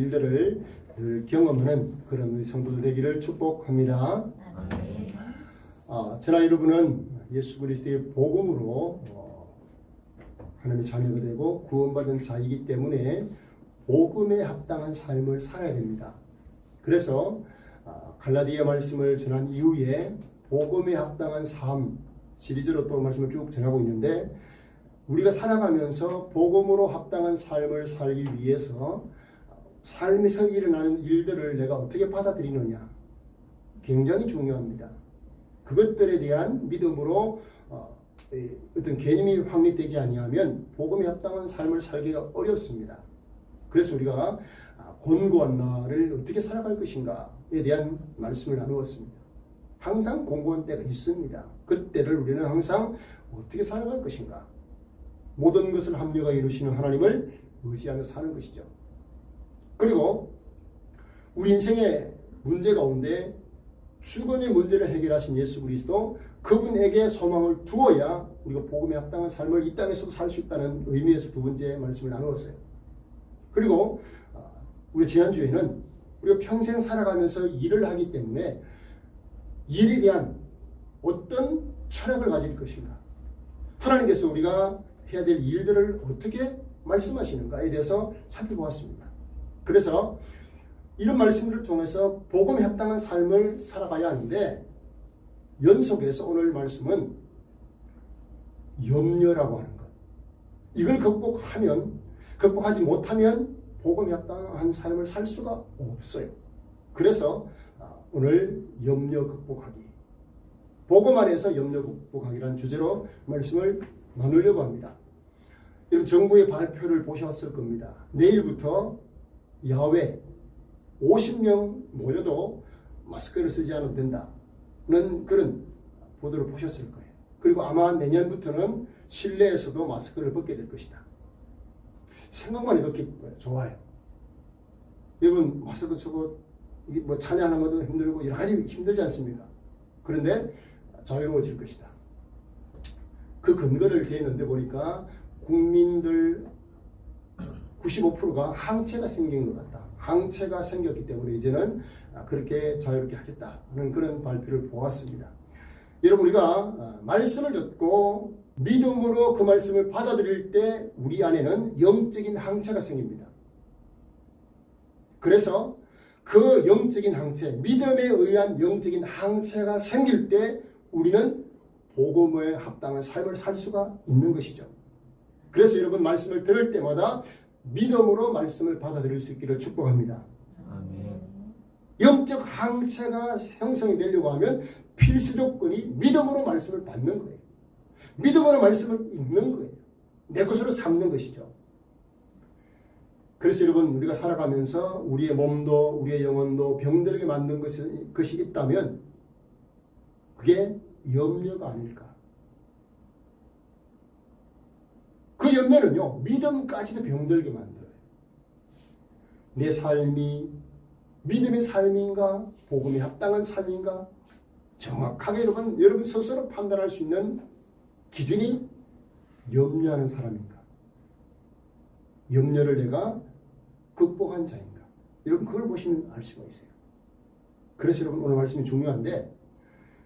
일들을 늘 경험하는 그런 우리 성도들 되기를 축복합니다. 저나 여러분은 예수 그리스도의 복음으로 하나님의 자녀가 되고 구원받은 자이기 때문에 복음에 합당한 삶을 살아야 됩니다. 그래서 갈라디아 말씀을 전한 이후에 복음에 합당한 삶 시리즈로 또 말씀을 쭉 전하고 있는데, 우리가 살아가면서 복음으로 합당한 삶을 살기 위해서 삶에서 일어나는 일들을 내가 어떻게 받아들이느냐 굉장히 중요합니다. 그것들에 대한 믿음으로 어떤 개념이 확립되지 아니하면 복음에 합당한 삶을 살기가 어렵습니다. 그래서 우리가 곤고한 날을 어떻게 살아갈 것인가에 대한 말씀을 나누었습니다. 항상 공고한 때가 있습니다. 그때를 우리는 항상 어떻게 살아갈 것인가, 모든 것을 합력하여 이루시는 하나님을 의지하며 사는 것이죠. 그리고 우리 인생의 문제 가운데 죽음의 문제를 해결하신 예수 그리스도, 그분에게 소망을 두어야 우리가 복음에 합당한 삶을 이 땅에서도 살 수 있다는 의미에서 두 번째 말씀을 나누었어요. 그리고 우리 지난주에는 우리가 평생 살아가면서 일을 하기 때문에 일에 대한 어떤 철학을 가질 것인가, 하나님께서 우리가 해야 될 일들을 어떻게 말씀하시는가에 대해서 살펴보았습니다. 그래서 이런 말씀들을 통해서 복음에 합당한 삶을 살아가야 하는데, 연속해서 오늘 말씀은 염려라고 하는 것, 이걸 극복하지 못하면 복음에 합당한 삶을 살 수가 없어요. 그래서 오늘 염려 극복하기, 복음 안에서 염려 극복하기라는 주제로 말씀을 나누려고 합니다. 여러분, 정부의 발표를 보셨을 겁니다. 내일부터 야외 50명 모여도 마스크를 쓰지 않아도 된다는 그런 보도를 보셨을 거예요. 그리고 아마 내년부터는 실내에서도 마스크를 벗게 될 것이다. 생각만 해도 기뻐요. 좋아요. 여러분, 마스크 쓰고 뭐 찬양하는 것도 힘들고 여러 가지 힘들지 않습니까? 그런데 자유로워질 것이다. 그 근거를 대는데 보니까 국민들 95%가 항체가 생긴 것 같다. 항체가 생겼기 때문에 이제는 그렇게 자유롭게 하겠다는 그런 발표를 보았습니다. 여러분, 우리가 말씀을 듣고 믿음으로 그 말씀을 받아들일 때 우리 안에는 영적인 항체가 생깁니다. 그래서 그 영적인 항체, 믿음에 의한 영적인 항체가 생길 때 우리는 복음에 합당한 삶을 살 수가 있는 것이죠. 그래서 여러분, 말씀을 들을 때마다 믿음으로 말씀을 받아들일 수 있기를 축복합니다. 아멘. 영적 항체가 형성이 되려고 하면 필수 조건이 믿음으로 말씀을 받는 거예요. 믿음으로 말씀을 읽는 거예요. 내 것으로 삼는 것이죠. 그래서 여러분, 우리가 살아가면서 우리의 몸도 우리의 영혼도 병들게 만든 것이 있다면 그게 염려가 아닐까. 그 염려는요, 믿음까지도 병들게 만들어요. 내 삶이 믿음의 삶인가, 복음에 합당한 삶인가, 정확하게 여러분 스스로 판단할 수 있는 기준이 염려하는 사람인가, 염려를 내가 극복한 자인가, 여러분 그걸 보시면 알 수가 있어요. 그래서 여러분, 오늘 말씀이 중요한데,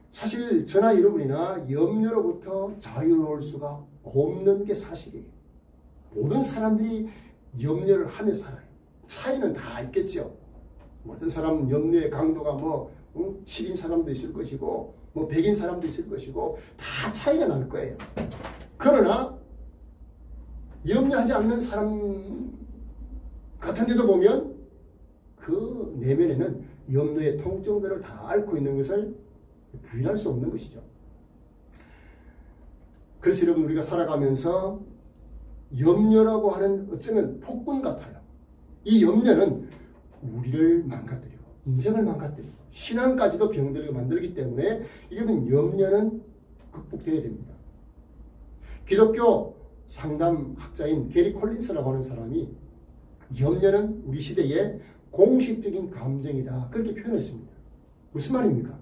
사실 저나 여러분이나 염려로부터 자유로울 수가 없는 게 사실이에요. 모든 사람들이 염려를 하며 살아요. 차이는 다 있겠죠. 어떤 사람은 염려의 강도가 10인 사람도 있을 것이고 100인 사람도 있을 것이고 다 차이가 날 거예요. 그러나 염려하지 않는 사람 같은 데도 보면 그 내면에는 염려의 통증들을 다 앓고 있는 것을 부인할 수 없는 것이죠. 그래서 여러분, 우리가 살아가면서 염려라고 하는 어쩌면 폭군 같아요. 이 염려는 우리를 망가뜨리고 인생을 망가뜨리고 신앙까지도 병들게 만들기 때문에 여러분, 염려는 극복되어야 됩니다. 기독교 상담학자인 게리 콜린스라고 하는 사람이 염려는 우리 시대의 공식적인 감정이다, 그렇게 표현했습니다. 무슨 말입니까?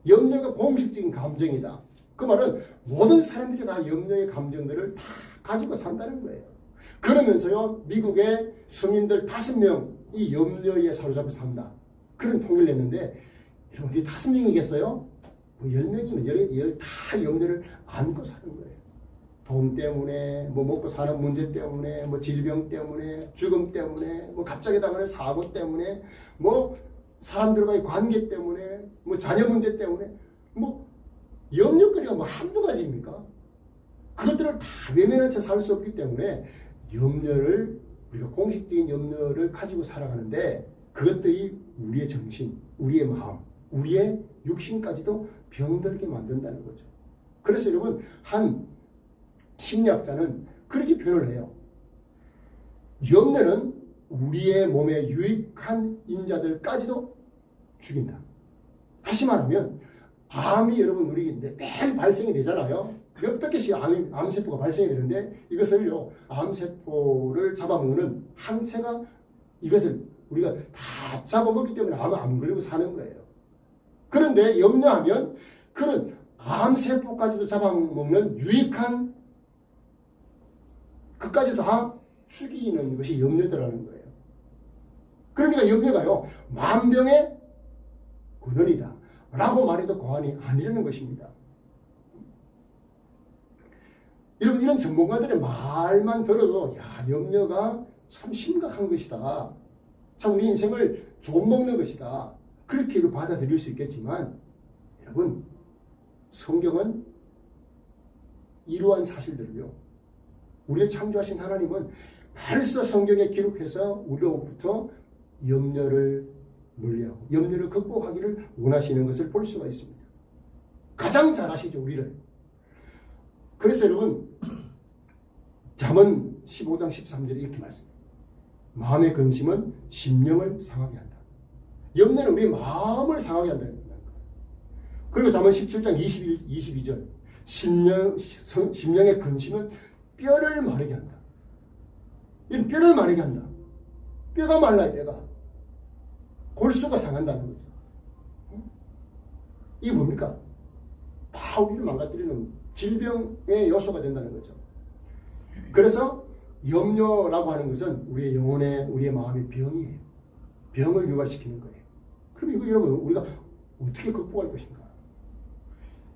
염려가 공식적인 감정이다. 그 말은 모든 사람들이 다 염려의 감정들을 다 가지고 산다는 거예요. 그러면서요, 미국의 성인들 5명이 염려에 사로잡혀 산다. 그런 통계를 냈는데, 여러분, 어디 5명이겠어요? 뭐 10명이면 다 염려를 안고 사는 거예요. 돈 때문에, 뭐 먹고 사는 문제 때문에, 뭐 질병 때문에, 죽음 때문에, 뭐 갑자기 당하는 사고 때문에, 뭐 사람들과의 관계 때문에, 뭐 자녀 문제 때문에, 뭐 염려거리가 뭐 한두 가지입니까? 그것들을 다 외면한 채 살 수 없기 때문에 염려를, 우리가 공식적인 염려를 가지고 살아가는데, 그것들이 우리의 정신, 우리의 마음, 우리의 육신까지도 병들게 만든다는 거죠. 그래서 여러분, 한 심리학자는 그렇게 표현을 해요. 염려는 우리의 몸에 유익한 인자들까지도 죽인다. 다시 말하면 암이 여러분 우리 매일 발생이 되잖아요. 몇백 개씩 암세포가 발생이 되는데, 이것을요, 암세포를 잡아먹는 항체가 이것을 우리가 다 잡아먹기 때문에 암을 안 걸리고 사는 거예요. 그런데 염려하면 그런 암세포까지도 잡아먹는 유익한 그까지도 다 죽이는 것이 염려더라는 거예요. 그러니까 염려가요, 만병의 근원이다 라고 말해도 과언이 아니라는 것입니다. 여러분, 이런 전문가들의 말만 들어도 야, 염려가 참 심각한 것이다, 참 우리 인생을 좀먹는 것이다, 그렇게 받아들일 수 있겠지만, 여러분, 성경은 이러한 사실들을요, 우리를 창조하신 하나님은 벌써 성경에 기록해서 우리로부터 염려를 멀리하고 염려를 극복하기를 원하시는 것을 볼 수가 있습니다. 가장 잘 아시죠, 우리를. 그래서 여러분, 잠언 15장 13절에 이렇게 말씀합니다. 마음의 근심은 심령을 상하게 한다. 염려는 우리의 마음을 상하게 한다는 겁니다. 그리고 잠언 17장 22절, 심령의 근심은 뼈를 마르게 한다. 이는 뼈를 마르게 한다. 뼈가 말라요, 뼈가. 골수가 상한다는 거죠. 이게 뭡니까? 다 우리를 망가뜨리는 질병의 요소가 된다는 거죠. 그래서 염려라고 하는 것은 우리의 영혼의, 우리의 마음의 병이에요. 병을 유발시키는 거예요. 그럼 이거 여러분, 우리가 어떻게 극복할 것인가?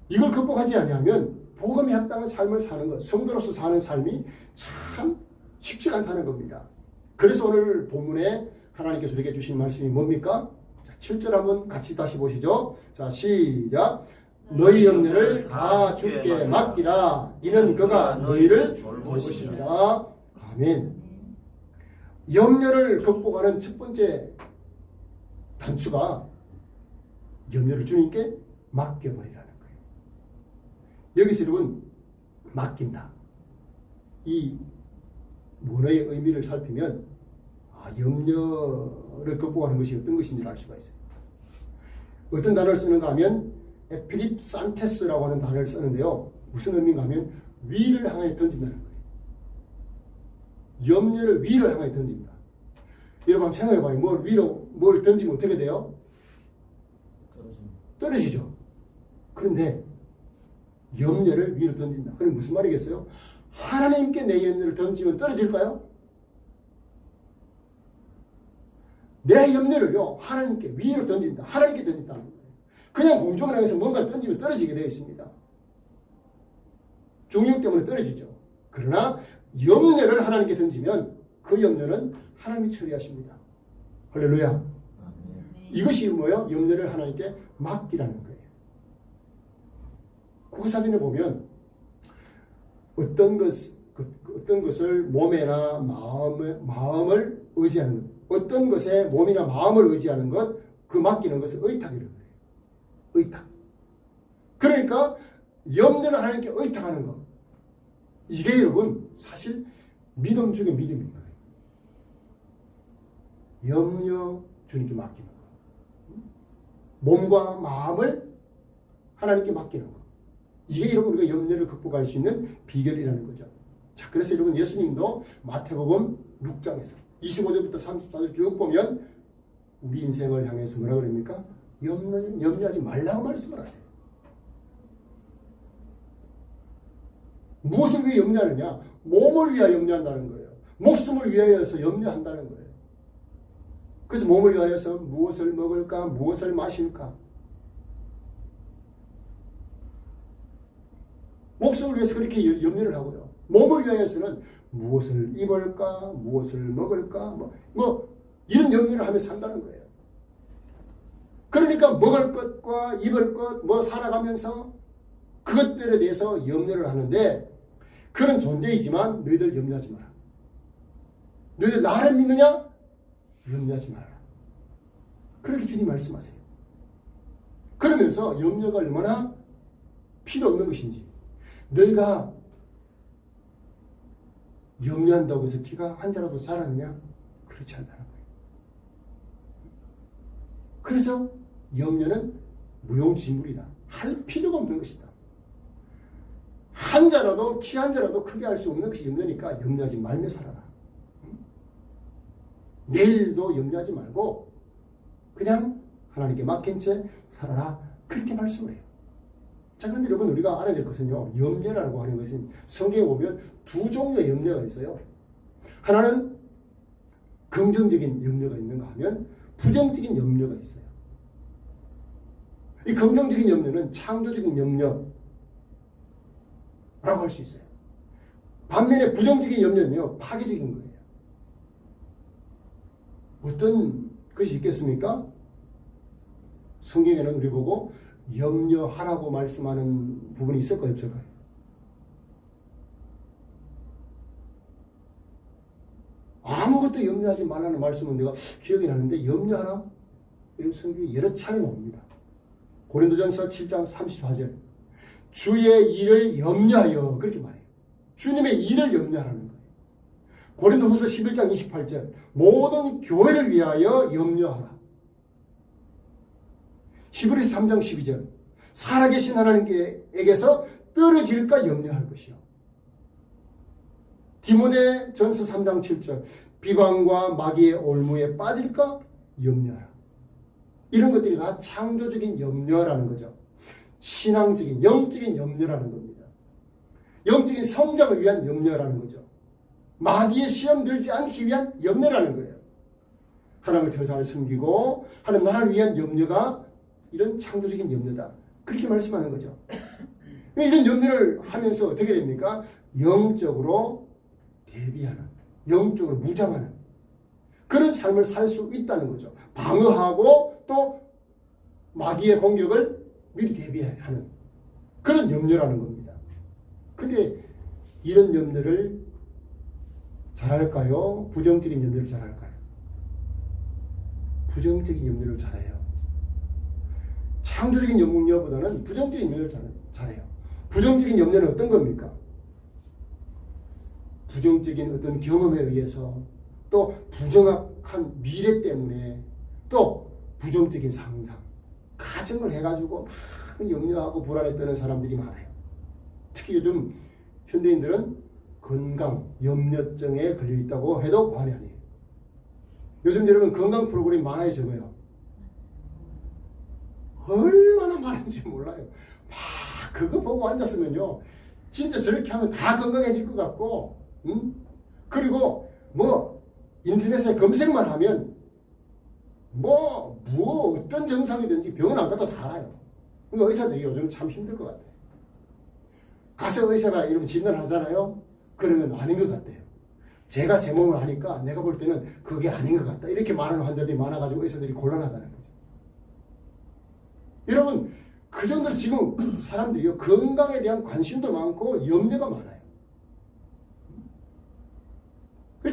이걸 극복하지 않으면 복음에 합당한 삶을 사는 것, 성도로서 사는 삶이 참 쉽지가 않다는 겁니다. 그래서 오늘 본문에 하나님께서 우리에게 주신 말씀이 뭡니까? 자, 7절 한번 같이 다시 보시죠. 자, 시작. 너희 염려를 다 주께 맡기라. 이는 그가 너희를 돌보십니다. 아멘. 염려를 극복하는 첫 번째 단추가 염려를 주님께 맡겨버리라는 거예요. 여기서 여러분, 맡긴다, 이 원어의 의미를 살피면 염려를 극복하는 것이 어떤 것인지 알 수가 있어요. 어떤 단어를 쓰는가 하면 에피립산테스라고 하는 단어를 쓰는데요, 무슨 의미인가 하면 위를 향해 던진다는 거예요. 염려를 위를 향해 던진다. 여러분 한번 생각해봐요. 뭘 던지면 어떻게 돼요? 떨어지죠. 그런데 염려를 위로 던진다. 그럼 무슨 말이겠어요? 하나님께 내 염려를 던지면 떨어질까요? 내 염려를요, 하나님께 위로 던진다. 하나님께 던진다는 거예요. 그냥 공중을 향해서 뭔가 던지면 떨어지게 되어 있습니다. 중력 때문에 떨어지죠. 그러나 염려를 하나님께 던지면 그 염려는 하나님이 처리하십니다. 할렐루야. 이것이 뭐예요? 염려를 하나님께 맡기라는 거예요. 국어사전에 보면 어떤 것을 몸이나 마음을 의지하는 것, 어떤 것에 몸이나 마음을 의지하는 것, 그 맡기는 것을 의탁이라고 해요. 의탁. 그러니까 염려를 하나님께 의탁하는 것, 이게 여러분 사실 믿음 중에 믿음인 거예요. 염려 주님께 맡기는 것, 몸과 마음을 하나님께 맡기는 것, 이게 여러분 우리가 염려를 극복할 수 있는 비결이라는 거죠. 자, 그래서 여러분 예수님도 마태복음 6장에서 25절부터 34절 쭉 보면 우리 인생을 향해서 뭐라 그럽니까? 염려하지 말라고 말씀을 하세요. 무엇을 위해 염려하느냐? 몸을 위하여 염려한다는 거예요. 목숨을 위하여서 염려한다는 거예요. 그래서 몸을 위하여서 무엇을 먹을까, 무엇을 마실까. 목숨을 위해서 그렇게 염려를 하고요. 몸을 위하여서는 무엇을 입을까, 무엇을 먹을까, 이런 염려를 하며 산다는 거예요. 그러니까 먹을 것과 입을 것, 살아가면서 그것들에 대해서 염려를 하는데, 그런 존재이지만 너희들 염려하지 마라. 너희들 나를 믿느냐? 염려하지 말아라. 그렇게 주님 말씀하세요. 그러면서 염려가 얼마나 필요 없는 것인지, 너희가 염려한다고 해서 키가 한 자라도 자라느냐? 그렇지 않다는 거예요. 그래서 염려는 무용지물이다. 할 필요가 없는 것이다. 한 자라도, 키 한 자라도 크게 할 수 없는 것이 염려니까 염려하지 말며 살아라. 내일도 염려하지 말고 그냥 하나님께 맡긴 채 살아라. 그렇게 말씀을 해요. 자, 그런데 여러분, 우리가 알아야 될 것은요, 염려라고 하는 것은 성경에 보면 두 종류의 염려가 있어요. 하나는 긍정적인 염려가 있는가 하면 부정적인 염려가 있어요. 이 긍정적인 염려는 창조적인 염려라고 할 수 있어요. 반면에 부정적인 염려는요, 파괴적인 거예요. 어떤 것이 있겠습니까? 성경에는 우리 보고 염려하라고 말씀하는 부분이 있을까요? 없을까요? 아무것도 염려하지 말라는 말씀은 내가 기억이 나는데, 염려하라? 이런 성경이 여러 차례 나옵니다. 고린도전서 7장 34절. 주의 일을 염려하여, 그렇게 말해요. 주님의 일을 염려하라는 거예요. 고린도후서 11장 28절. 모든 교회를 위하여 염려하라. 히브리서 3장 12절. 살아계신 하나님께서 떨어질까 염려할 것이요. 디모데전서 3장 7절. 비방과 마귀의 올무에 빠질까 염려하라. 이런 것들이 다 창조적인 염려라는 거죠. 신앙적인, 영적인 염려라는 겁니다. 영적인 성장을 위한 염려라는 거죠. 마귀의 시험 들지 않기 위한 염려라는 거예요. 하나님을 더 잘 섬기고 하나님 나라를 위한 염려가 이런 창조적인 염려다. 그렇게 말씀하는 거죠. 이런 염려를 하면서 어떻게 됩니까? 영적으로 대비하는, 영적으로 무장하는 그런 삶을 살 수 있다는 거죠. 방어하고 또 마귀의 공격을 미리 대비하는 그런 염려라는 겁니다. 근데 이런 염려를 잘할까요? 부정적인 염려를 잘할까요? 부정적인 염려를 잘해요. 창조적인 염려보다는 부정적인 염려를 잘해요. 부정적인 염려는 어떤 겁니까? 부정적인 어떤 경험에 의해서, 또 부정확한 미래 때문에, 또 부정적인 상상, 가정을 해가지고 막 염려하고 불안에 떠는 사람들이 많아요. 특히 요즘 현대인들은 건강, 염려증에 걸려있다고 해도 과언이 아니에요. 요즘 여러분 건강 프로그램이 많아요, 적어요? 얼마나 많은지 몰라요. 막 그거 보고 앉았으면요, 진짜 저렇게 하면 다 건강해질 것 같고, 그리고 인터넷에 검색만 하면 어떤 증상이든지 병원 안 가도 다 알아요. 그러니까 의사들이 요즘 참 힘들 것 같아요. 가서 의사가 이러면 진단을 하잖아요. 그러면 아닌 것 같아요. 제가 제 몸을 아니까 내가 볼 때는 그게 아닌 것 같다. 이렇게 말하는 환자들이 많아가지고 의사들이 곤란하다는 거죠. 여러분, 그 정도로 지금 사람들이 건강에 대한 관심도 많고 염려가 많아요.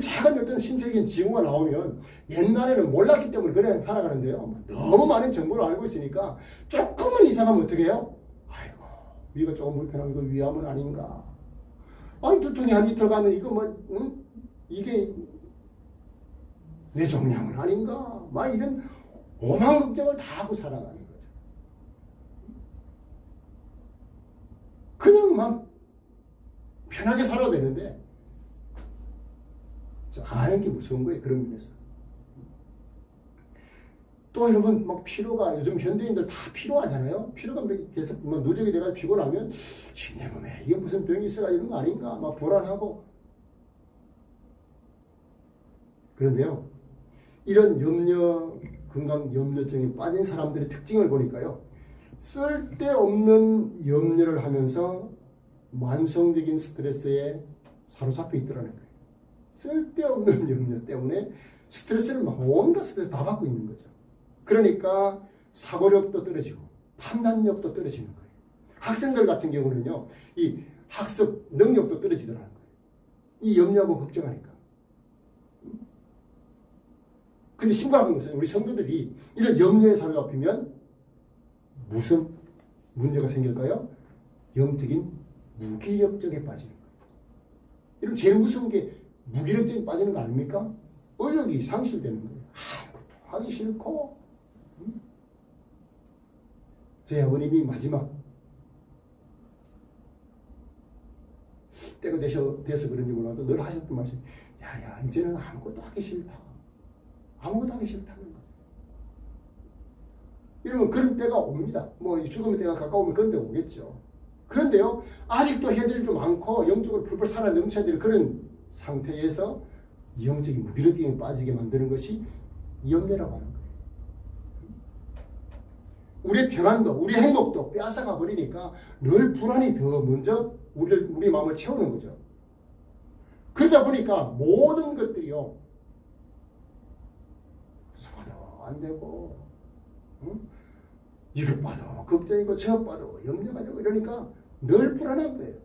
작은 어떤 신체적인 징후가 나오면 옛날에는 몰랐기 때문에 그냥 살아가는데요. 너무 많은 정보를 알고 있으니까 조금만 이상하면 어떻게 해요? 아이고, 위가 조금 불편하고 이거 위암은 아닌가? 아니, 두통이 한 이틀 가면 이거 이게 뇌종양은 아닌가? 막 이런 오만 걱정을 다 하고 살아가는 거죠. 그냥 막 편하게 살아도 되는데 아는 게 무서운 거예요. 그런 면에서. 또 여러분, 피로가, 요즘 현대인들 다 피로하잖아요. 피로가 계속 누적이 돼가지고 피곤하면 내 몸에 이게 무슨 병이 있어가 이런 거 아닌가? 막 불안하고. 그런데요, 이런 건강 염려증에 빠진 사람들의 특징을 보니까요, 쓸데없는 염려를 하면서 만성적인 스트레스에 사로잡혀 있더라는 거예요. 쓸데없는 염려 때문에 스트레스를 온갖 스트레스 다 받고 있는 거죠. 그러니까 사고력도 떨어지고 판단력도 떨어지는 거예요. 학생들 같은 경우는요, 이 학습 능력도 떨어지더라는 거예요. 이 염려하고 걱정하니까. 근데 심각한 것은 우리 성도들이 이런 염려에 사로잡히면 무슨 문제가 생길까요? 영적인 무기력증에 빠지는 거예요. 이런 제일 무서운 게 무기력증에 빠지는 거 아닙니까? 의욕이 상실되는 거예요. 아무것도 하기 싫고. 저희 아버님이 마지막 때가 돼서 그런지 몰라도 늘 하셨던 말씀이, 야야 이제는 아무것도 하기 싫다. 아무것도 하기 싫다는 거예요. 이러면 그런 때가 옵니다. 뭐 죽음의 때가 가까우면 그런 때가 오겠죠. 그런데요, 아직도 해야 될 일도 많고 영적으로 풀풀 살아 넘쳐야 될 그런 상태에서 영적인 무기력증에 빠지게 만드는 것이 염려라고 하는 거예요. 우리의 평안도, 우리의 행복도 빼앗아가 버리니까 늘 불안이 더 먼저 우리 마음을 채우는 거죠. 그러다 보니까 모든 것들이요, 소화도 안 되고, 이것 봐도 걱정이고 저것 봐도 염려가 되고 이러니까 늘 불안한 거예요.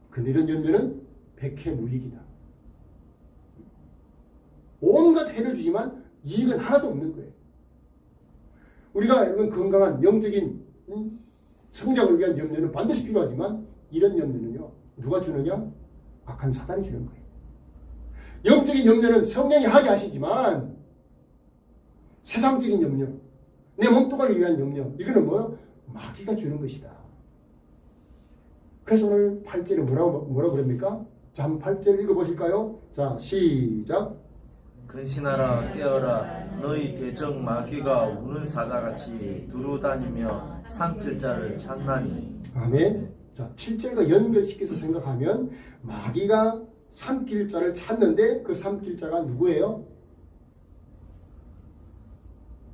근데 이런 염려는 백해무익이다. 온갖 해를 주지만 이익은 하나도 없는 거예요. 우리가 여러분 건강한 영적인 성장을 위한 염려는 반드시 필요하지만 이런 염려는요, 누가 주느냐? 악한 사단이 주는 거예요. 영적인 염려는 성령이 하게 하시지만 세상적인 염려, 내 몸뚱아리를 위한 염려, 이거는 뭐요? 마귀가 주는 것이다. 그래서 오늘 8절에 뭐라고 그럽니까? 자, 한번 8절 읽어보실까요? 자, 시작. 근신하라 깨어라 너희 대적 마귀가 우는 사자같이 두루다니며 삼킬 자를 찾나니. 아멘. 자, 7절과 연결시켜서 생각하면 마귀가 삼킬 자를 찾는데 그 삼킬 자가 누구예요?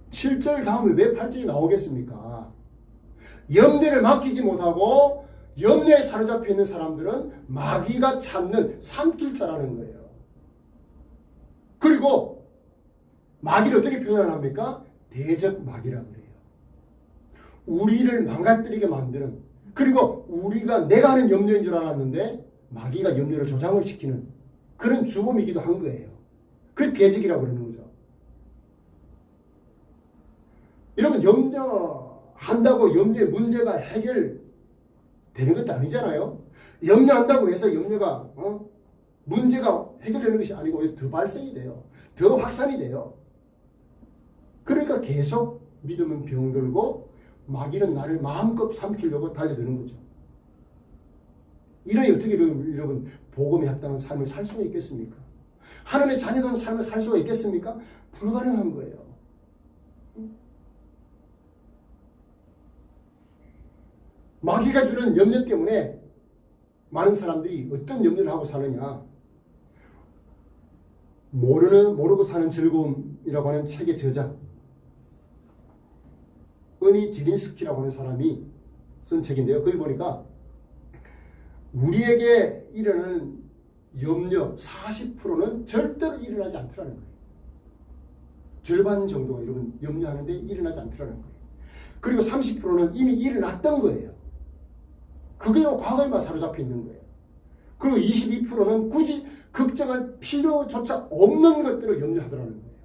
7절 다음에 왜 8절이 나오겠습니까? 염려를 맡기지 못하고 염려에 사로잡혀 있는 사람들은 마귀가 찾는 삼킬 자라는 거예요. 그리고 마귀를 어떻게 표현합니까? 대적 마귀라고 그래요. 우리를 망가뜨리게 만드는, 그리고 우리가 내가 하는 염려인 줄 알았는데 마귀가 염려를 조장을 시키는 그런 죽음이기도 한 거예요. 그게 대적이라고 그러는 거죠. 여러분, 염려한다고 염려의 문제가 해결되는 것도 아니잖아요. 염려한다고 해서 염려가 문제가 해결되는 것이 아니고 더 발생이 돼요. 더 확산이 돼요. 그러니까 계속 믿음은 병들고 마귀는 나를 마음껏 삼키려고 달려드는 거죠. 이러니 어떻게 여러분 복음에 합당한 삶을 살 수가 있겠습니까? 하나님의 자녀다운 삶을 살 수가 있겠습니까? 불가능한 거예요. 마귀가 주는 염려 때문에 많은 사람들이 어떤 염려를 하고 사느냐. 모르고 사는 즐거움이라고 하는 책의 저자 은희 지린스키라고 하는 사람이 쓴 책인데요. 거기 보니까 우리에게 일어나는 염려 40%는 절대로 일어나지 않더라는 거예요. 절반 정도가 여러분 염려하는데 일어나지 않더라는 거예요. 그리고 30%는 이미 일어났던 거예요. 그게 과거에만 사로잡혀 있는 거예요. 그리고 22%는 굳이 걱정할 필요조차 없는 것들을 염려하더라는 거예요.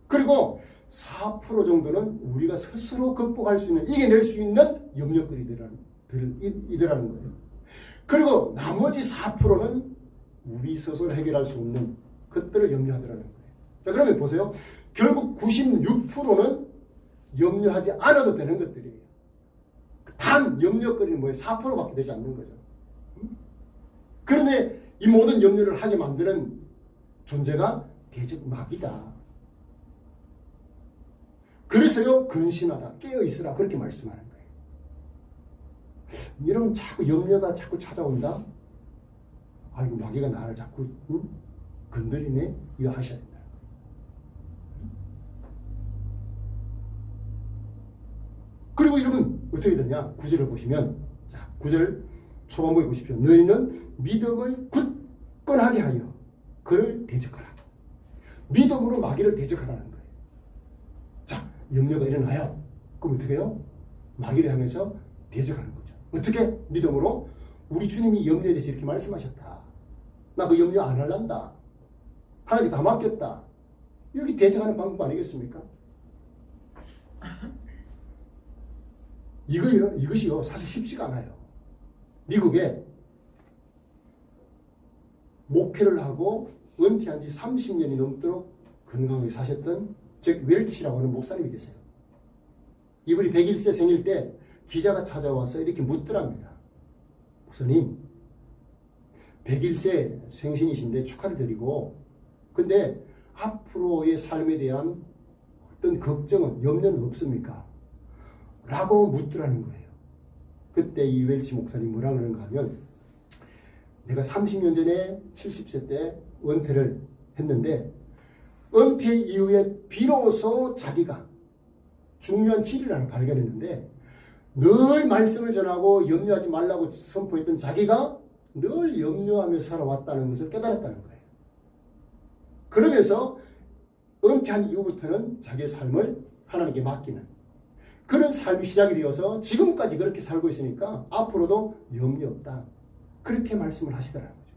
그리고 4% 정도는 우리가 스스로 극복할 수 있는, 이겨낼 수 있는 염려거리들이라는 거예요. 그리고 나머지 4%는 우리 스스로 해결할 수 없는 것들을 염려하더라는 거예요. 자, 그러면 보세요. 결국 96%는 염려하지 않아도 되는 것들이에요. 단 염려거리는 뭐예요? 4%밖에 되지 않는 거죠. 그런데 이 모든 염려를 하게 만드는 존재가 대적 마귀다. 그래서요, 근신하라, 깨어있으라, 그렇게 말씀하는 거예요. 여러분, 자꾸 염려가 자꾸 찾아온다? 이거 마귀가 나를 자꾸 건드리네. 이거 하셔야 된다. 그리고 여러분 어떻게 되냐? 9절을 보시면, 자, 9절 초반부에 보십시오. 너희는 믿음을 굳건하게 하여 그를 대적하라. 믿음으로 마귀를 대적하라는 거예요. 자, 염려가 일어나요. 그럼 어떻게 해요? 마귀를 향해서 대적하는 거죠. 어떻게? 믿음으로. 우리 주님이 염려에 대해서 이렇게 말씀하셨다. 나 그 염려 안 할란다. 하나님께 다 맡겼다. 여기 대적하는 방법 아니겠습니까? 이것이요 사실 쉽지가 않아요. 미국에 목회를 하고 은퇴한 지 30년이 넘도록 건강하게 사셨던 잭 웰치라고 하는 목사님이 계세요. 이분이 100일째 생일 때 기자가 찾아와서 이렇게 묻더랍니다. 목사님, 100일째 생신이신데 축하를 드리고, 근데 앞으로의 삶에 대한 어떤 걱정은, 염려는 없습니까? 라고 묻더라는 거예요. 그때 이 웰치 목사님 뭐라 그러는가 하면, 내가 30년 전에 70세 때 은퇴를 했는데, 은퇴 이후에 비로소 자기가 중요한 진리를 하나 발견했는데, 늘 말씀을 전하고 염려하지 말라고 선포했던 자기가 늘 염려하며 살아왔다는 것을 깨달았다는 거예요. 그러면서 은퇴한 이후부터는 자기의 삶을 하나님께 맡기는 그런 삶이 시작이 되어서 지금까지 그렇게 살고 있으니까 앞으로도 염려 없다. 그렇게 말씀을 하시더라는 거죠.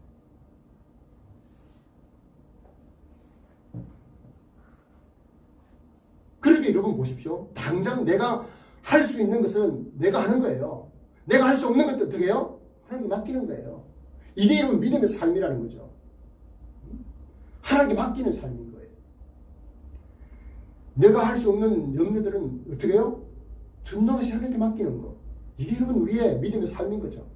그러게 여러분 보십시오. 당장 내가 할 수 있는 것은 내가 하는 거예요. 내가 할 수 없는 것도 어떻게 해요? 하나님께 맡기는 거예요. 이게 여러분 믿음의 삶이라는 거죠. 하나님께 맡기는 삶인 거예요. 내가 할 수 없는 염려들은 어떻게 해요? 전능하신 하나님께 맡기는 거. 이게 여러분 우리의 믿음의 삶인 거죠.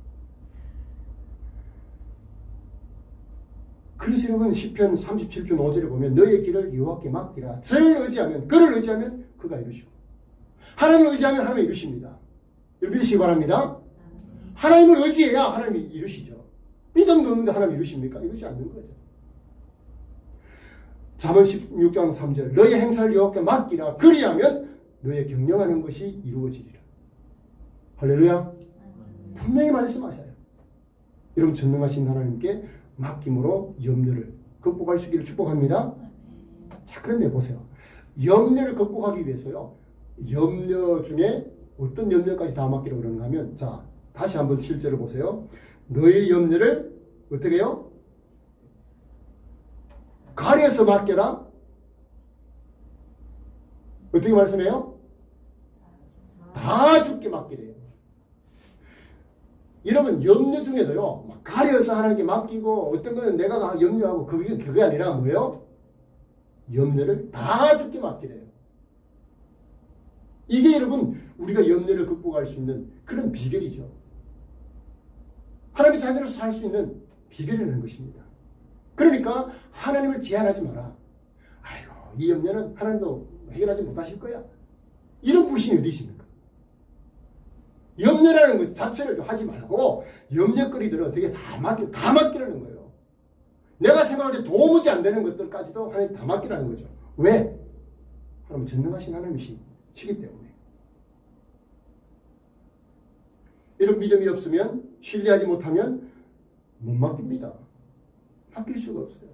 그래서 여러분 시편 37편 5절에 보면 너의 길을 여호와께 맡기라. 저를 의지하면, 그를 의지하면 그가 이루시고, 하나님을 의지하면 하나님이 이루십니다. 여러분 믿으시기 바랍니다. 하나님을 의지해야 하나님이 이루시죠. 믿음도 없는데 하나님이 이루십니까? 이루지 않는 거죠. 잠언 16장 3절 너의 행사를 여호와께 맡기라. 그리하면 너의 경영하는 것이 이루어지리라. 할렐루야. 분명히 말씀하셔요. 여러분 전능하신 하나님께 맡김으로 염려를 극복할 수 있기를 축복합니다. 자, 그런데 보세요. 염려를 극복하기 위해서요, 염려 중에 어떤 염려까지 다 맡기라고 그러는가 하면, 자, 다시 한번 7절을 보세요. 너의 염려를 어떻게 해요? 가려서 맡겨라. 어떻게 말씀해요? 다 주께 맡기래요. 여러분 염려 중에도요, 막 가려서 하나님께 맡기고 어떤 거는 내가 염려하고 그게 아니라 뭐예요? 염려를 다 주께 맡기래요. 이게 여러분 우리가 염려를 극복할 수 있는 그런 비결이죠. 하나님의 자녀로서 살 수 있는 비결이라는 것입니다. 그러니까 하나님을 제한하지 마라. 아이고 이 염려는 하나님도 해결하지 못하실 거야. 이런 불신이 어디 있습니까? 염려라는 것 자체를 하지 말고 염려거리들은 어떻게 다 맡기라는 거예요. 내가 생각할 때 도무지 안 되는 것들까지도 하나님 다 맡기라는 거죠. 왜? 하나님 전능하신 하나님이시기 때문에. 이런 믿음이 없으면, 신뢰하지 못하면 못 맡깁니다. 맡길 수가 없어요.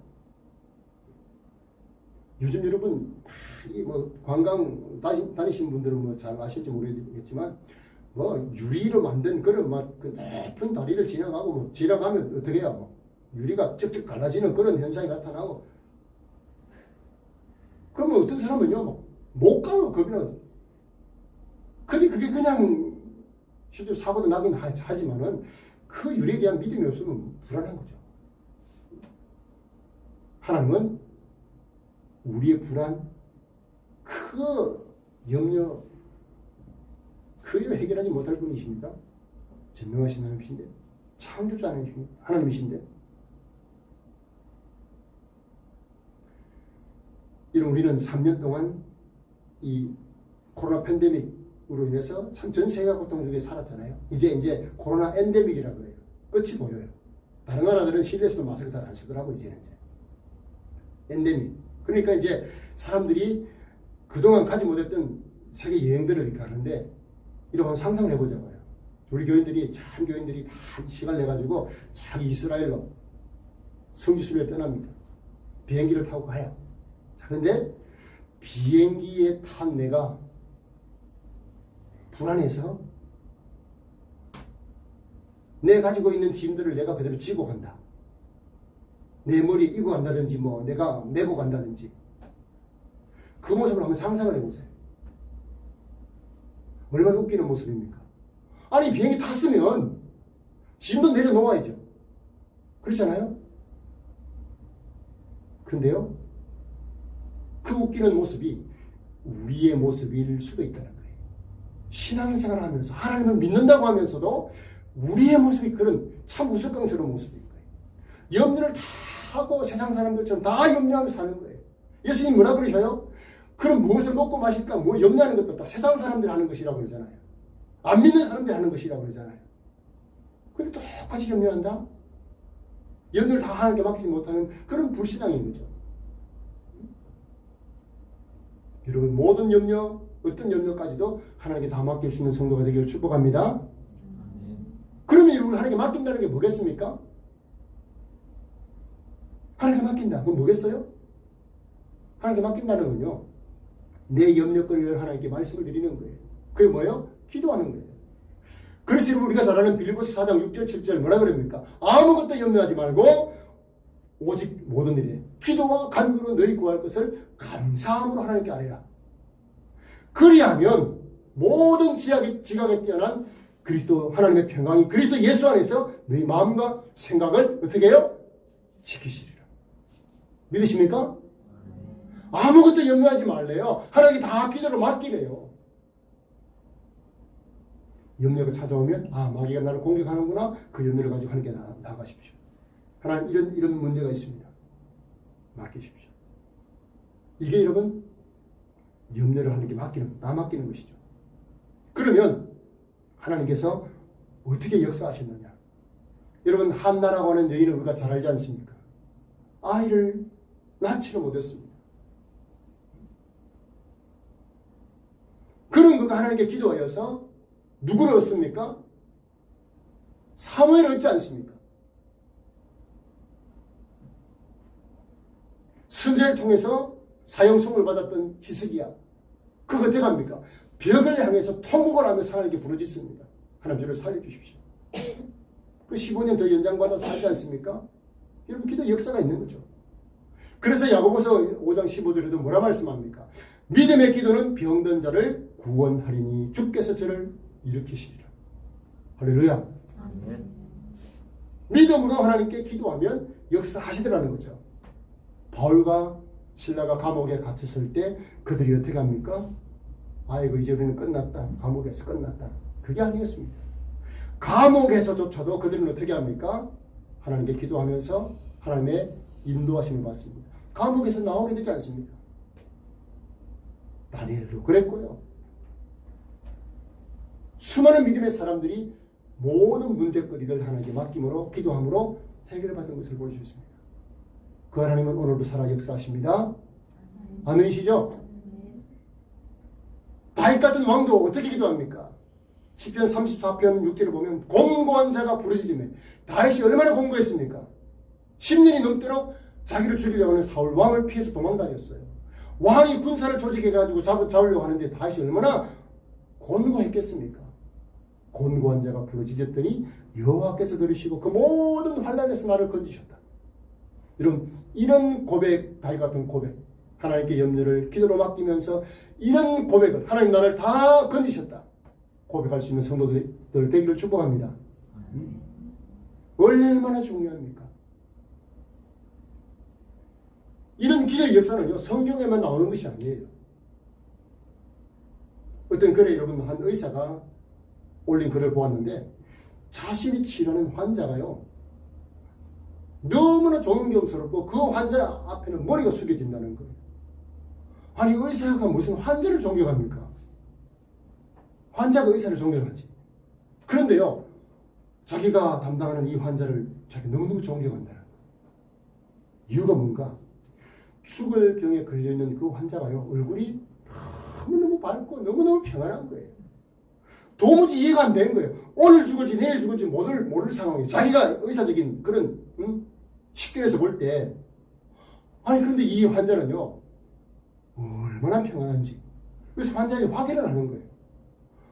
요즘 여러분 관광 다니신 분들은 뭐 잘 아실지 모르겠지만 유리로 만든 그런 그 높은 다리를 지나가면 어떻게 해요? 유리가 쩍쩍 갈라지는 그런 현상이 나타나고, 그러면 어떤 사람은요 못 가요. 거기는. 근데 그게 그냥 실제로 사고도 나긴 하지만은 그 유리에 대한 믿음이 없으면 불안한 거죠. 하나님은 우리의 불안, 그 염려, 그걸 해결하지 못할 분이십니다. 전능하신 하나님이신데, 창조자 하나님이신데, 이런 우리는 3년 동안 이 코로나 팬데믹으로 인해서 참 전 세계가 고통 속에 살았잖아요. 이제 코로나 엔데믹이라고 그래요. 끝이 보여요. 다른 나라들은 실내에서도 마스크 잘 안 쓰더라고, 이제는. 엔데믹. 그러니까 이제 사람들이 그동안 가지 못했던 세계 여행들을 이렇게 하는데, 이러면 상상을 해보자고요. 우리 교인들이, 참 교인들이 다 시간을 내가지고 자기 이스라엘로 성지순례에 떠납니다. 비행기를 타고 가요. 자, 근데 비행기에 탄 내가 불안해서 내 가지고 있는 짐들을 내가 그대로 지고 간다. 내 머리에 이고 간다든지 뭐 내가 메고 간다든지 그 모습을 한번 상상을 해보세요. 얼마나 웃기는 모습입니까? 아니 비행기 탔으면 짐도 내려놓아야죠. 그렇잖아요? 그런데요, 그 웃기는 모습이 우리의 모습일 수도 있다는 거예요. 신앙생활을 하면서 하나님을 믿는다고 하면서도 우리의 모습이 그런 참 우스꽝스러운 모습인 거예요. 염려를 다 하고 세상 사람들처럼 다 염려하며 사는 거예요. 예수님 뭐라 그러셔요? 그럼 무엇을 먹고 마실까? 뭐 염려하는 것도 다 세상 사람들이 하는 것이라고 그러잖아요. 안 믿는 사람들이 하는 것이라고 그러잖아요. 근데 똑같이 염려한다? 염려를 다 하나님께 맡기지 못하는 그런 불신앙인 거죠. 여러분 모든 염려, 어떤 염려까지도 하나님께 다 맡길 수 있는 성도가 되기를 축복합니다. 그러면 여러분 하나님께 맡긴다는 게 뭐겠습니까? 하나님께 맡긴다. 그건 뭐겠어요? 하나님께 맡긴다는 건요, 내 염려거리를 하나님께 말씀을 드리는 거예요. 그게 뭐예요? 기도하는 거예요. 그래서 여러분 우리가 잘 아는 빌립보서 4장 6절 7절 뭐라 그럽니까? 아무것도 염려하지 말고 오직 모든 일에 기도와 간구로 너희 구할 것을 감사함으로 하나님께 아뢰라. 그리하면 모든 지각에 뛰어난 그리스도 하나님의 평강이 그리스도 예수 안에서 너희 마음과 생각을 어떻게 해요? 지키시리라. 믿으십니까? 아무것도 염려하지 말래요. 하나님께 다 기도로 맡기래요. 염려가 찾아오면 마귀가 나를 공격하는구나. 그 염려를 가지고 하나님께 나아가십시오. 하나님 이런 문제가 있습니다. 맡기십시오. 이게 여러분 염려를 하나님께 맡기는 것이죠. 그러면 하나님께서 어떻게 역사하셨느냐? 여러분 한나라고 하는 여인을 우리가 잘 알지 않습니까? 아이를 낳지는 못했습니다. 그런 그가 하나님께 기도하여서 누구를 얻습니까? 사무엘을 얻지 않습니까? 선지자를 통해서 사형송을 받았던 히스기야, 그가 어떻게 합니까? 벽을 향해서 통곡을 하며 하나님께 부르짖습니다. 하나님 저를 살려주십시오. 그 15년 더 연장받아서 살지 않습니까? 여러분 기도 역사가 있는 거죠. 그래서 야고보서 5장 15절에도 뭐라 말씀합니까? 믿음의 기도는 병든 자를 구원하리니 주께서 저를 일으키시리라. 할렐루야. 아멘. 믿음으로 하나님께 기도하면 역사하시더라는 거죠. 바울과 실라가 감옥에 갇혔을 때 그들이 어떻게 합니까? 아이고 이제 우리는 끝났다. 감옥에서 끝났다. 그게 아니었습니다. 감옥에서조차도 그들은 어떻게 합니까? 하나님께 기도하면서 하나님의 인도하심을 받습니다. 감옥에서 나오게 되지 않습니까? 다니엘도 그랬고요. 수많은 믿음의 사람들이 모든 문제거리를 하나님께 맡김으로 기도함으로 해결받은 것을 볼 수 있습니다. 그 하나님은 오늘도 살아 역사하십니다. 아멘이시죠? 다윗 같은 왕도 어떻게 기도합니까? 시편 34편 6절을 보면 공고한 자가 부르짖으며 다윗이 얼마나 공고했습니까? 10년이 넘도록 자기를 죽이려고 하는 사울 왕을 피해서 도망다녔어요. 왕이 군사를 조직해가지고 잡으려고 하는데 다윗이 얼마나 곤고했겠습니까? 곤고한 자가 부르짖었더니 여호와께서 들으시고 그 모든 환난에서 나를 건지셨다. 이런 고백, 다윗 같은 고백, 하나님께 염려를 기도로 맡기면서 이런 고백을 하나님 나를 다 건지셨다 고백할 수 있는 성도들 되기를 축복합니다. 얼마나 중요합니까? 이런 기도의 역사는요, 성경에만 나오는 것이 아니에요. 어떤 글에 여러분 한 의사가 올린 글을 보았는데 자신이 치료하는 환자가요 너무나 존경스럽고 그 환자 앞에는 머리가 숙여진다는 거예요. 아니 의사가 무슨 환자를 존경합니까? 환자가 의사를 존경하지. 그런데요 자기가 담당하는 이 환자를 자기 너무너무 존경한다는 거예요. 이유가 뭔가? 죽을 병에 걸려있는 그 환자가요, 얼굴이 너무너무 밝고 너무너무 평안한 거예요. 도무지 이해가 안 되는 거예요. 오늘 죽을지 내일 죽을지 모를 상황이에요. 자기가 의사적인 그런 식견에서 볼 때, 아니 근데 이 환자는요 얼마나 평안한지. 그래서 환자에게 확인을 하는 거예요.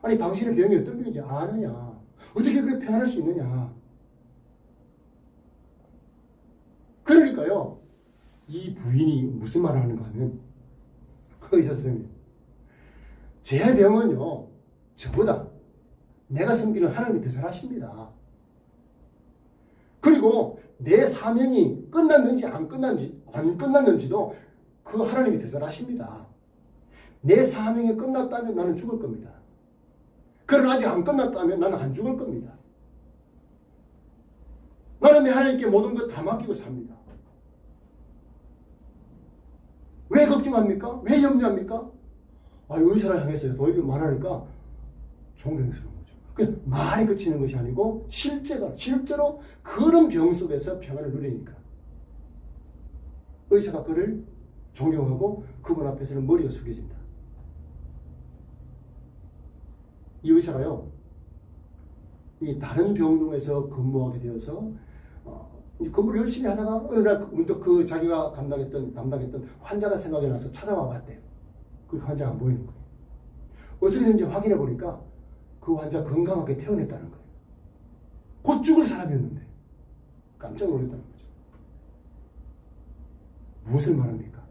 아니 당신의 병이 어떤 병인지 아느냐, 어떻게 그렇게 평안할 수 있느냐. 그러니까요 이 부인이 무슨 말을 하는가 하면, 의사 선생님, 제 병은요 저보다 내가 섬기는 하나님이 더 잘하십니다. 그리고 내 사명이 끝났는지 안 끝났는지도 그 하나님이 더 잘하십니다. 내 사명이 끝났다면 나는 죽을 겁니다. 그러나 아직 안 끝났다면 나는 안 죽을 겁니다. 나는 내 하나님께 모든 것 다 맡기고 삽니다. 왜 걱정합니까? 왜 염려합니까? 의사를 향해서 도입이 말하니까 존경스러운 거죠. 그냥 말이 그치는 것이 아니고 실제로 그런 병 속에서 평안을 누리니까 의사가 그를 존경하고 그분 앞에서는 머리가 숙여진다. 이 의사가요, 이 다른 병동에서 근무하게 되어서 근무를 열심히 하다가 어느 날 문득 그 자기가 담당했던 환자가 생각이 나서 찾아와 봤대요. 그 환자가 안 보이는 거예요. 어떻게든지 확인해 보니까 그 환자 건강하게 퇴원했다는 거예요. 곧 죽을 사람이었는데 깜짝 놀랐다는 거죠. 무엇을 말합니까?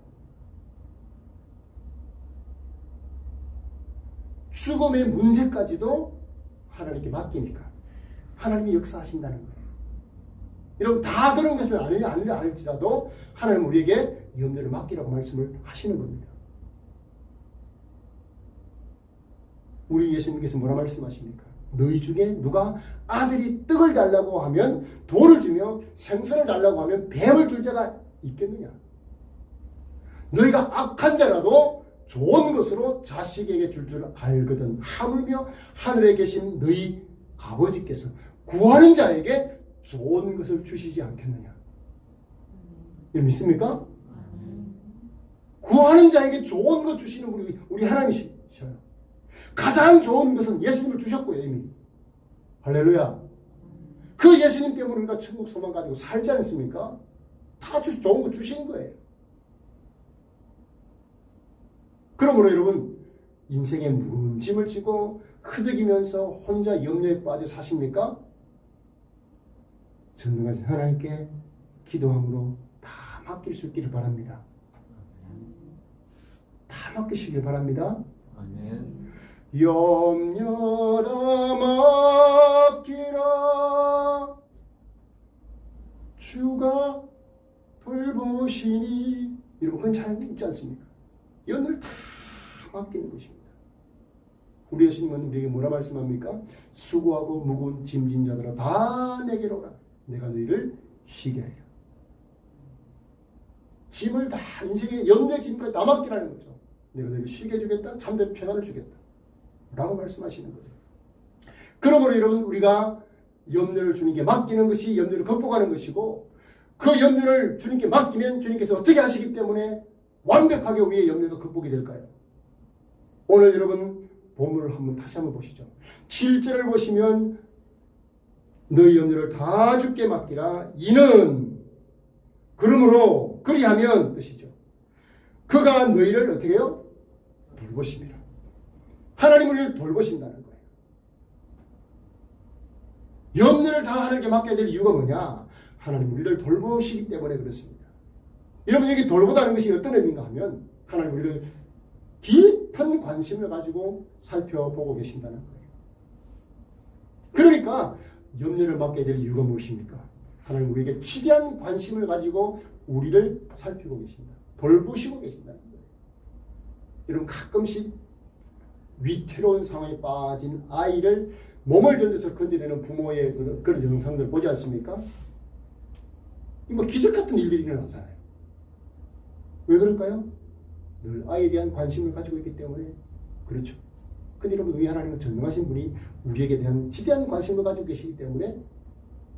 죽음의 문제까지도 하나님께 맡기니까 하나님이 역사하신다는 거예요. 여러분 다 그런 것을 알지라도 하나님은 우리에게 염려를 맡기라고 말씀을 하시는 겁니다. 우리 예수님께서 뭐라 말씀하십니까? 너희 중에 누가 아들이 떡을 달라고 하면 돌을 주며 생선을 달라고 하면 뱀을 줄 자가 있겠느냐? 너희가 악한 자라도 좋은 것으로 자식에게 줄 알거든 하물며 하늘에 계신 너희 아버지께서 구하는 자에게 좋은 것을 주시지 않겠느냐? 이걸 믿습니까? 구하는 자에게 좋은 것 주시는 우리 하나님이셔요. 가장 좋은 것은 예수님을 주셨고요, 이미. 할렐루야. 그 예수님 때문에 우리가 천국 소망 가지고 살지 않습니까? 다 좋은 거 주신 거예요. 그러므로 여러분, 인생에 무거운 짐을 지고 흐득이면서 혼자 염려에 빠져 사십니까? 전능하신 하나님께 기도함으로 다 맡길 수 있기를 바랍니다. 다 맡기시길 바랍니다. 아멘. 염려다 맡기라 주가 돌보시니. 여러분 그건 잘 있지 않습니까? 염려를 다 맡기는 것입니다. 우리 예수님은 우리에게 뭐라 말씀합니까? 수고하고 무거운 짐진 자들아 다 내게로 오라. 내가 너희를 쉬게 하리라. 짐을 다, 인생의 염려의 짐까지 다 맡기라는 거죠. 내가 너희를 쉬게 해주겠다. 참된 평안을 주겠다. 라고 말씀하시는 거죠. 그러므로 여러분, 우리가 염려를 주님께 맡기는 것이 염려를 극복하는 것이고, 그 염려를 주님께 맡기면 주님께서 어떻게 하시기 때문에 완벽하게 우리의 염려가 극복이 될까요? 오늘 여러분 본문을 다시 한번 보시죠. 7절을 보시면 너희 염려를 다 주께 맡기라. 이는 그러므로 그리하면 뜻이죠. 그가 너희를 어떻게 해요? 돌보십니다. 하나님 우리를 돌보신다는 거예요. 염려를 다 하나님께 맡겨야 될 이유가 뭐냐? 하나님 우리를 돌보시기 때문에 그렇습니다. 여러분 여기 돌보다는 것이 어떤 의미인가 하면 하나님 우리를 깊은 관심을 가지고 살펴보고 계신다는 거예요. 그러니까 염려를 맡게 될 이유가 무엇입니까? 하나님 우리에게 치대한 관심을 가지고 우리를 살피고 계신다. 돌보시고 계신다는 거예요. 여러분 가끔씩 위태로운 상황에 빠진 아이를 몸을 던져서 건져내는 부모의 그런 영상들 보지 않습니까? 이거 기적 같은 일들이 일어나잖아요. 왜 그럴까요? 늘 아이에 대한 관심을 가지고 있기 때문에 그렇죠. 근데 여러분 우리 하나님은 전능하신 분이 우리에게 대한 지대한 관심을 가지고 계시기 때문에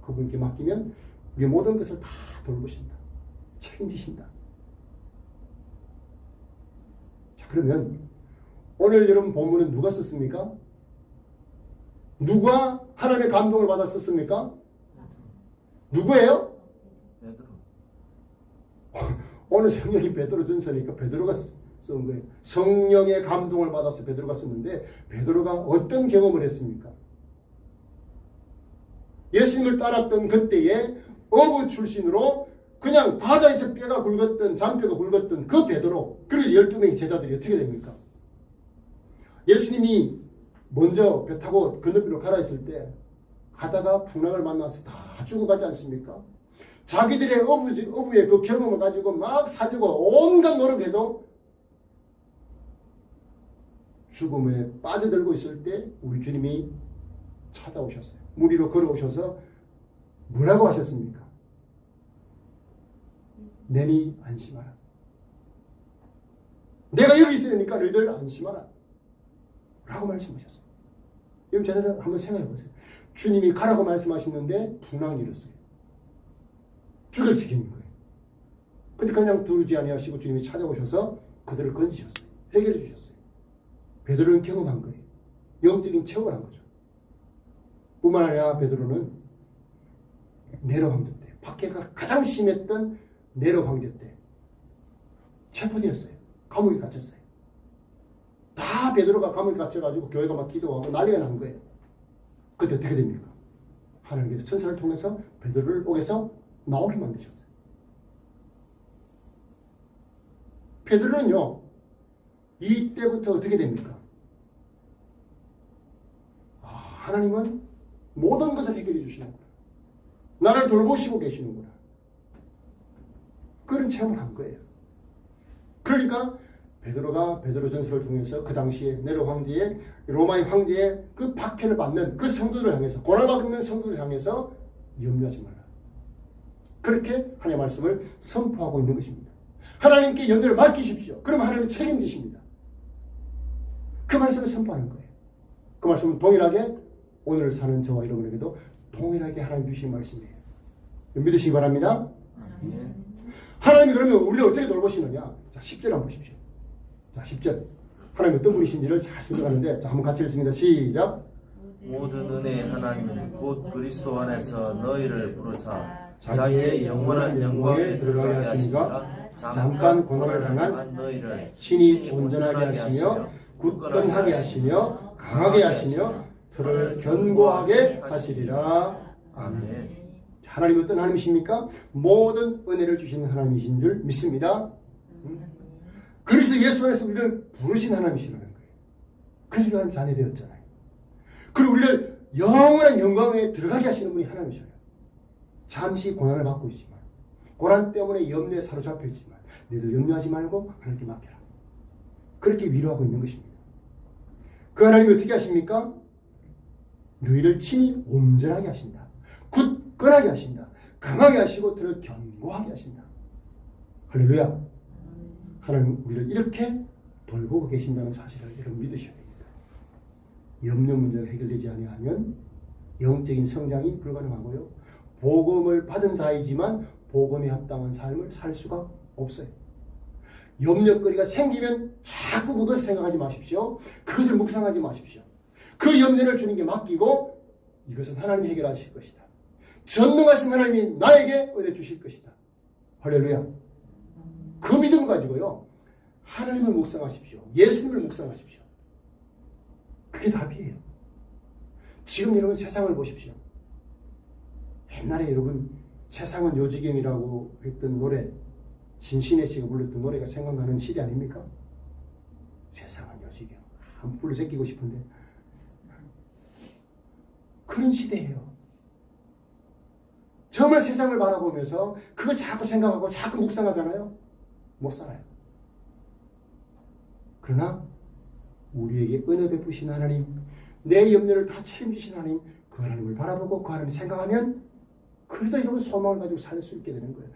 그분께 맡기면 우리 모든 것을 다 돌보신다. 책임지신다. 자, 그러면 오늘 여러분 본문은 누가 썼습니까? 누가 하나님의 감동을 받아 썼습니까? 누구예요? 베드로. 오늘 성경이 베드로 전서니까 베드로가 쓴 거예요. 성령의 감동을 받아서 베드로가 썼는데 베드로가 어떤 경험을 했습니까? 예수님을 따랐던 그때에 어부 출신으로 그냥 바다에서 뼈가 굵었던 잔뼈가 굵었던 그 베드로, 그리고 12명의 제자들이 어떻게 됩니까? 예수님이 먼저 배 타고 건너편으로 가라 했을 때 가다가 풍랑을 만나서 다 죽어가지 않습니까? 자기들의 어부의 그 경험을 가지고 막 살려고 온갖 노력해도 죽음에 빠져들고 있을 때 우리 주님이 찾아오셨어요. 물 위로 걸어오셔서 뭐라고 하셨습니까? 내니 안심하라. 내가 여기 있으니까 너희들 안심하라. 라고 말씀하셨어요. 여러분 제자들 한번 생각해 보세요. 주님이 가라고 말씀하셨는데 풍랑이 일었어요. 죽을 지경인 거예요. 근데 그냥 두르지 아니하시고 주님이 찾아오셔서 그들을 건지셨어요. 해결해 주셨어요. 베드로는 경험한 거예요. 영적인 체험을 한 거죠. 뿐만 아니라 베드로는 네로 황제 때, 박해가 가장 심했던 네로 황제 때 체포되었어요. 감옥에 갇혔어요. 다 베드로가 감옥에 갇혀가지고 교회가 막 기도하고 난리가 난 거예요. 그때 어떻게 됩니까? 하나님께서 천사를 통해서 베드로를 옥에서 나오게 만드셨어요. 베드로는요, 이때부터 어떻게 됩니까? 하나님은 모든 것을 해결해 주시는구나. 나를 돌보시고 계시는구나. 그런 체험을 한 거예요. 그러니까 베드로가 베드로전서를 통해서 그 당시에 네로 황제의 로마의 황제의 그 박해를 받는 그 성도들을 향해서 고난받는 성도들을 향해서 염려하지 말라. 그렇게 하나님의 말씀을 선포하고 있는 것입니다. 하나님께 염려를 맡기십시오. 그러면 하나님은 책임지십니다. 그 말씀을 선포하는 거예요. 그 말씀은 동일하게 오늘 사는 저와 여러분에게도 동일하게 하나님 주신 말씀이에요. 믿으시기 바랍니다. 하나님이 그러면 우리를 어떻게 돌보시느냐? 자, 10절 한번 보십시오. 자, 10절. 하나님 어떤 분이신지를 잘 설명하는데, 자, 한번 같이 읽습니다. 시작. 모든 은혜의 하나님 곧 그리스도 안에서 너희를 부르사 자기의 영원한 영광에 들어가게 하시니가 잠깐 고난을 당한 너희를 친히 온전하게 하시며 굳건하게 하시며 강하게 하시며 들을 견고하게 하시리라. 아멘. 하나님이 어떤 하나님이십니까? 모든 은혜를 주시는 하나님이신 줄 믿습니다. 그래서 예수 안에서 우리를 부르신 하나님이시라는 거예요. 그래서 우리가 하나님 자녀 되었잖아요. 그리고 우리를 영원한 영광에 들어가게 하시는 분이 하나님이셔요. 잠시 고난을 받고 있지만, 고난 때문에 염려에 사로잡혀 있지만 너희들 염려하지 말고 하나님께 맡겨라. 그렇게 위로하고 있는 것입니다. 그 하나님이 어떻게 하십니까? 너희를 친히 온전하게 하신다. 굳건하게 하신다. 강하게 하시고 들을 견고하게 하신다. 할렐루야. 하나님 우리를 이렇게 돌보고 계신다는 사실을 여러분 믿으셔야 됩니다. 염려 문제가 해결되지 아니하면 영적인 성장이 불가능하고요. 복음을 받은 자이지만 복음에 합당한 삶을 살 수가 없어요. 염려거리가 생기면 자꾸 그것을 생각하지 마십시오. 그것을 묵상하지 마십시오. 그 염려를 주님께 맡기고 이것은 하나님이 해결하실 것이다. 전능하신 하나님이 나에게 은혜 주실 것이다. 할렐루야. 그 믿음 가지고요. 하나님을 묵상하십시오. 예수님을 묵상하십시오. 그게 답이에요. 지금 여러분 세상을 보십시오. 옛날에 여러분 세상은 요지경이라고 했던 노래, 신신혜 씨가 불렀던 노래가 생각나는 시대 아닙니까? 세상은 요지경. 한번 불러 제끼고 싶은데 그런 시대예요. 정말 세상을 바라보면서 그걸 자꾸 생각하고 자꾸 묵상하잖아요. 못 살아요. 그러나 우리에게 은혜 베푸신 하나님, 내 염려를 다 책임지신 하나님, 그 하나님을 바라보고 그 하나님을 생각하면 그래도 이런 소망을 가지고 살 수 있게 되는 거예요.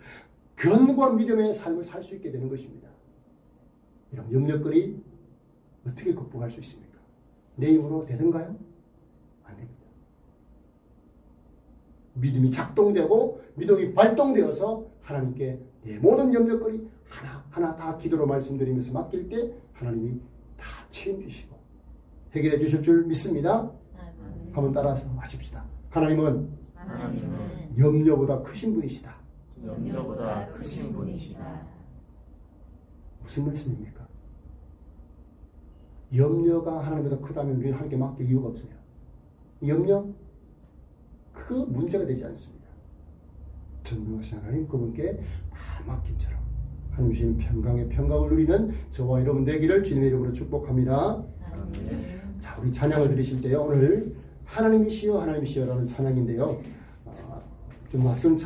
견고한 믿음의 삶을 살 수 있게 되는 것입니다. 이런 염려거리 어떻게 극복할 수 있습니까? 내 힘으로 되든가요? 안 됩니다. 믿음이 작동되고 믿음이 발동되어서 하나님께 내 모든 염려거리 하나하나 다 기도로 말씀드리면서 맡길 때 하나님이 다 책임지시고 해결해 주실 줄 믿습니다. 한번 따라서 하십시다. 하나님은 염려보다 크신 분이시다. 염려보다 크신 분이시다. 무슨 말씀입니까? 염려가 하나님보다 크다면 우리는 하나님께 맡길 이유가 없어요. 염려? 그 문제가 되지 않습니다. 전능하신 하나님 그분께 다 맡긴처럼 하나님 주신 평강을 누리는 저와 여러분 되기를 주님의 이름으로 축복합니다. 자, 우리 찬양을 드리실 때요. 오늘 하나님이시여 하나님이시여라는 찬양인데요. 좀 낯선 찬양